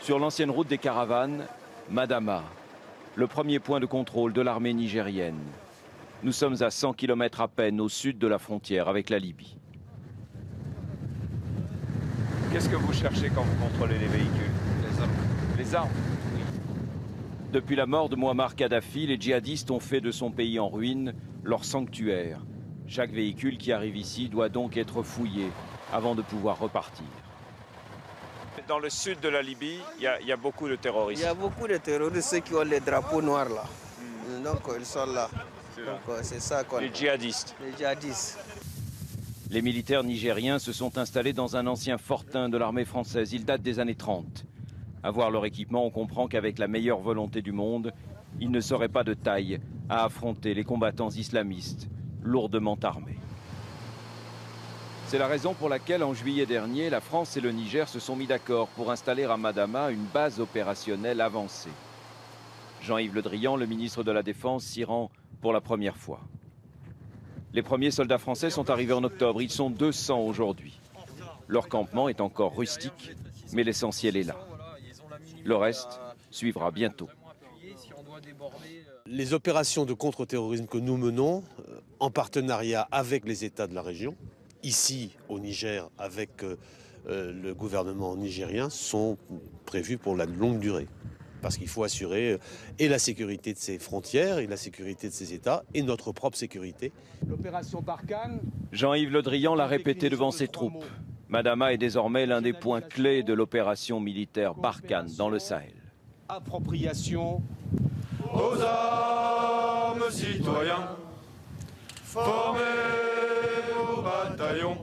Sur l'ancienne route des caravanes, Madama, le premier point de contrôle de l'armée nigérienne. Nous sommes à 100 km à peine au sud de la frontière avec la Libye. Qu'est-ce que vous cherchez quand vous contrôlez les véhicules? Les armes. Les armes? Oui. Depuis la mort de Mouammar Kadhafi, les djihadistes ont fait de son pays en ruine leur sanctuaire. Chaque véhicule qui arrive ici doit donc être fouillé avant de pouvoir repartir. Dans le sud de la Libye, il y a beaucoup de terroristes. Il y a beaucoup de terroristes, ceux qui ont les drapeaux noirs là. Donc ils sont là. Donc c'est ça quoi. Les djihadistes. Les djihadistes. Les militaires nigériens se sont installés dans un ancien fortin de l'armée française. Il date des années 30. À voir leur équipement, on comprend qu'avec la meilleure volonté du monde, ils ne seraient pas de taille à affronter les combattants islamistes lourdement armés. C'est la raison pour laquelle, en juillet dernier, la France et le Niger se sont mis d'accord pour installer à Madama une base opérationnelle avancée. Jean-Yves Le Drian, le ministre de la Défense, s'y rend pour la première fois. Les premiers soldats français sont arrivés en octobre. Ils sont 200 aujourd'hui. Leur campement est encore rustique, mais l'essentiel est là. Le reste suivra bientôt. Les opérations de contre-terrorisme que nous menons, en partenariat avec les États de la région, ici au Niger avec le gouvernement nigérien, sont prévues pour la longue durée. Parce qu'il faut assurer et la sécurité de ses frontières, et la sécurité de ses États, et notre propre sécurité. L'opération Barkhane. Jean-Yves Le Drian l'a répété devant ses troupes. Madama est désormais l'un des points clés de l'opération militaire Barkhane dans le Sahel. Appropriation aux armes citoyens, formés au bataillon.